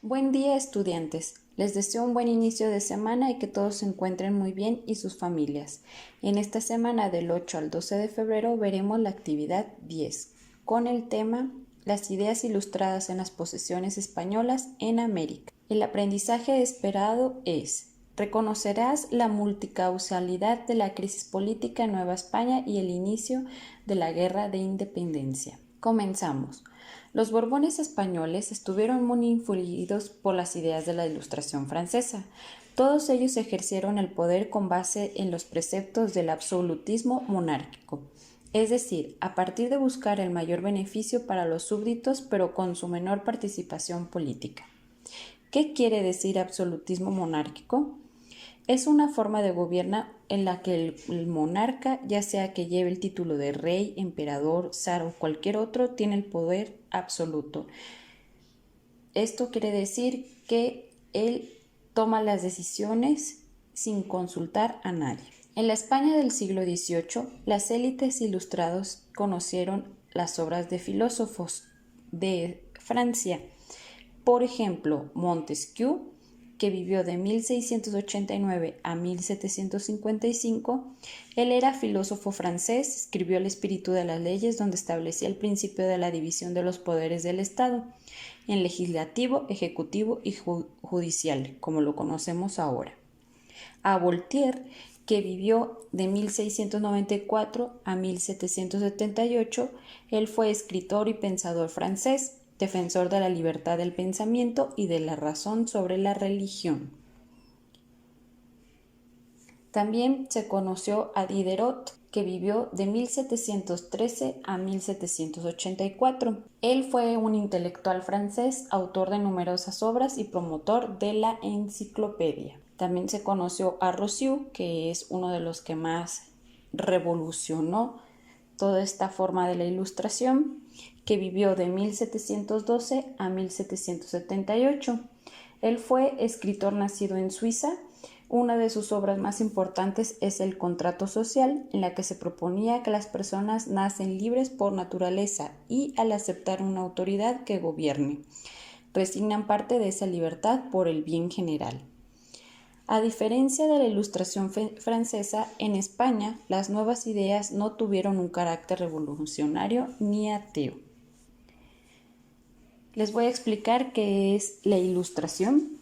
Buen día, estudiantes. Les deseo un buen inicio de semana y que todos se encuentren muy bien y sus familias. En esta semana del 8 al 12 de febrero veremos la actividad 10 con el tema Las ideas ilustradas en las posesiones españolas en América. El aprendizaje esperado es: reconocerás la multicausalidad de la crisis política en Nueva España y el inicio de la Guerra de Independencia. Comenzamos. Los Borbones españoles estuvieron muy influidos por las ideas de la Ilustración francesa. Todos ellos ejercieron el poder con base en los preceptos del absolutismo monárquico, es decir, a partir de buscar el mayor beneficio para los súbditos, pero con su menor participación política. ¿Qué quiere decir absolutismo monárquico? Es una forma de gobierno en la que el monarca, ya sea que lleve el título de rey, emperador, zar o cualquier otro, tiene el poder absoluto. Esto quiere decir que él toma las decisiones sin consultar a nadie. En la España del siglo XVIII, las élites ilustrados conocieron las obras de filósofos de Francia. Por ejemplo, Montesquieu, que vivió de 1689 a 1755, él era filósofo francés, escribió El espíritu de las leyes, donde establecía el principio de la división de los poderes del Estado, en legislativo, ejecutivo y judicial, como lo conocemos ahora. A Voltaire, que vivió de 1694 a 1778, él fue escritor y pensador francés, defensor de la libertad del pensamiento y de la razón sobre la religión. También se conoció a Diderot, que vivió de 1713 a 1784. Él fue un intelectual francés, autor de numerosas obras y promotor de la enciclopedia. También se conoció a Rousseau, que es uno de los que más revolucionó toda esta forma de la ilustración, que vivió de 1712 a 1778. Él fue escritor nacido en Suiza. Una de sus obras más importantes es El contrato social, en la que se proponía que las personas nacen libres por naturaleza y, al aceptar una autoridad que gobierne, resignan parte de esa libertad por el bien general. A diferencia de la Ilustración francesa, en España las nuevas ideas no tuvieron un carácter revolucionario ni ateo. Les voy a explicar qué es la Ilustración.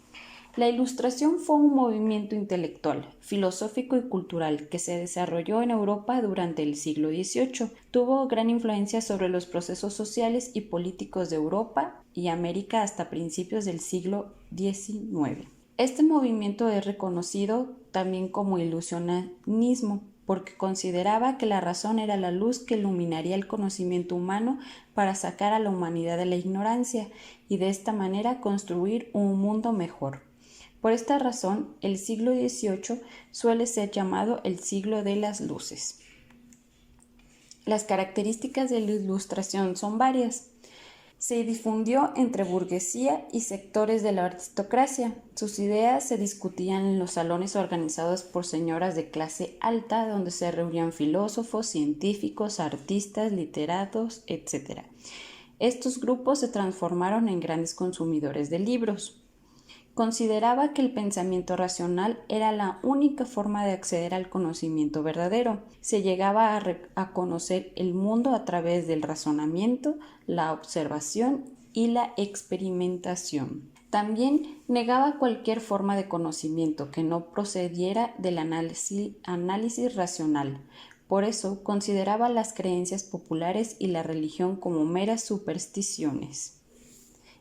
La Ilustración fue un movimiento intelectual, filosófico y cultural que se desarrolló en Europa durante el siglo XVIII. Tuvo gran influencia sobre los procesos sociales y políticos de Europa y América hasta principios del siglo XIX. Este movimiento es reconocido también como ilusionismo, porque consideraba que la razón era la luz que iluminaría el conocimiento humano para sacar a la humanidad de la ignorancia y de esta manera construir un mundo mejor. Por esta razón, el siglo XVIII suele ser llamado el siglo de las luces. Las características de la Ilustración son varias. Se difundió entre burguesía y sectores de la aristocracia. Sus ideas se discutían en los salones organizados por señoras de clase alta, donde se reunían filósofos, científicos, artistas, literatos, etc. Estos grupos se transformaron en grandes consumidores de libros. Consideraba que el pensamiento racional era la única forma de acceder al conocimiento verdadero. Se llegaba a conocer el mundo a través del razonamiento, la observación y la experimentación. También negaba cualquier forma de conocimiento que no procediera del análisis racional. Por eso consideraba las creencias populares y la religión como meras supersticiones.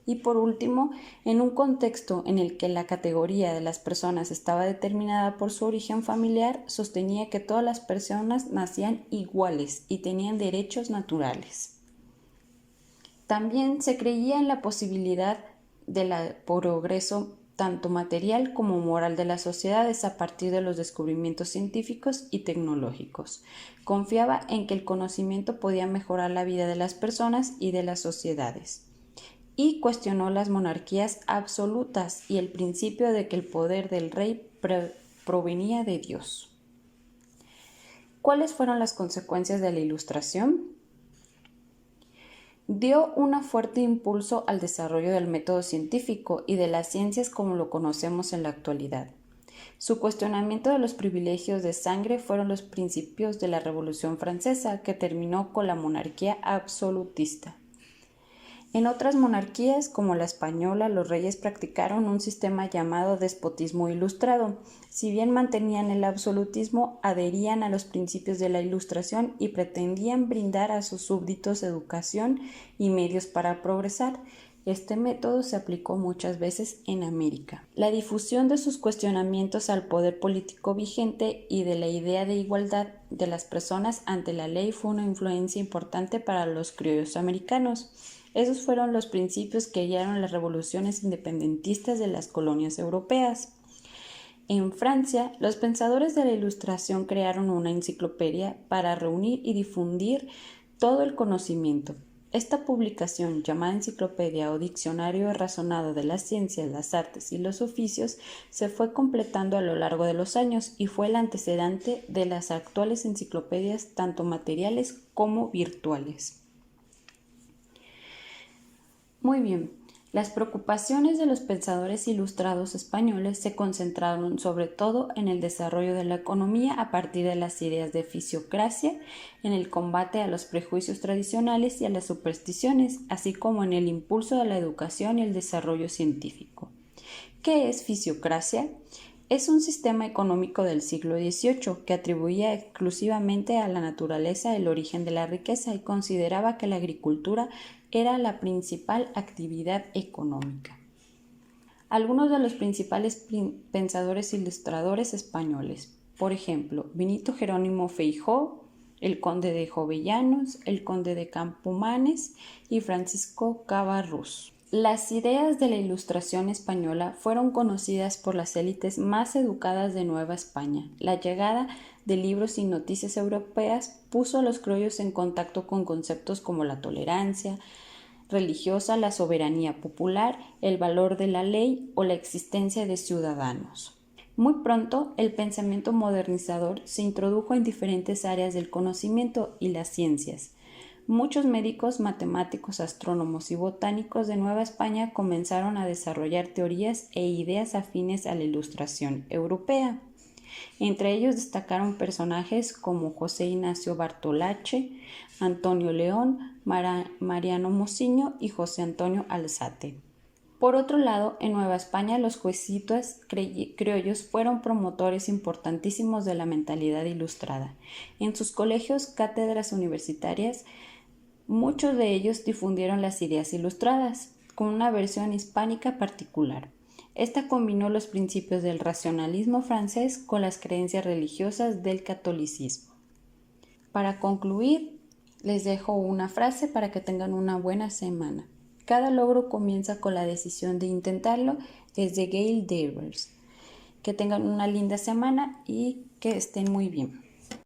Y por último, en un contexto en el que la categoría de las personas estaba determinada por su origen familiar, sostenía que todas las personas nacían iguales y tenían derechos naturales. También se creía en la posibilidad del progreso tanto material como moral de las sociedades a partir de los descubrimientos científicos y tecnológicos. Confiaba en que el conocimiento podía mejorar la vida de las personas y de las sociedades. Y cuestionó las monarquías absolutas y el principio de que el poder del rey provenía de Dios. ¿Cuáles fueron las consecuencias de la Ilustración? Dio un fuerte impulso al desarrollo del método científico y de las ciencias como lo conocemos en la actualidad. Su cuestionamiento de los privilegios de sangre fueron los principios de la Revolución Francesa, que terminó con la monarquía absolutista. En otras monarquías, como la española, los reyes practicaron un sistema llamado despotismo ilustrado. Si bien mantenían el absolutismo, adherían a los principios de la Ilustración y pretendían brindar a sus súbditos educación y medios para progresar. Este método se aplicó muchas veces en América. La difusión de sus cuestionamientos al poder político vigente y de la idea de igualdad de las personas ante la ley fue una influencia importante para los criollos americanos. Esos fueron los principios que guiaron las revoluciones independentistas de las colonias europeas. En Francia, los pensadores de la Ilustración crearon una enciclopedia para reunir y difundir todo el conocimiento. Esta publicación, llamada Enciclopedia o Diccionario Razonado de las Ciencias, las Artes y los Oficios, se fue completando a lo largo de los años y fue el antecedente de las actuales enciclopedias tanto materiales como virtuales. Muy bien, las preocupaciones de los pensadores ilustrados españoles se concentraron sobre todo en el desarrollo de la economía a partir de las ideas de fisiocracia, en el combate a los prejuicios tradicionales y a las supersticiones, así como en el impulso de la educación y el desarrollo científico. ¿Qué es fisiocracia? Es un sistema económico del siglo XVIII que atribuía exclusivamente a la naturaleza el origen de la riqueza y consideraba que la agricultura era la principal actividad económica. Algunos de los principales pensadores ilustradores españoles, por ejemplo, Benito Jerónimo Feijoo, el conde de Jovellanos, el conde de Campomanes y Francisco Cabarrús. Las ideas de la Ilustración española fueron conocidas por las élites más educadas de Nueva España. La llegada de libros y noticias europeas puso a los criollos en contacto con conceptos como la tolerancia religiosa, la soberanía popular, el valor de la ley o la existencia de ciudadanos. Muy pronto, el pensamiento modernizador se introdujo en diferentes áreas del conocimiento y las ciencias. Muchos médicos, matemáticos, astrónomos y botánicos de Nueva España comenzaron a desarrollar teorías e ideas afines a la Ilustración europea. Entre ellos destacaron personajes como José Ignacio Bartolacci, Antonio León, Mariano Mociño y José Antonio Alzate. Por otro lado, en Nueva España los jesuitas criollos fueron promotores importantísimos de la mentalidad ilustrada. En sus colegios, cátedras universitarias, muchos de ellos difundieron las ideas ilustradas, con una versión hispánica particular. Esta combinó los principios del racionalismo francés con las creencias religiosas del catolicismo. Para concluir, les dejo una frase para que tengan una buena semana. Cada logro comienza con la decisión de intentarlo, es de Gail Devers. Que tengan una linda semana y que estén muy bien.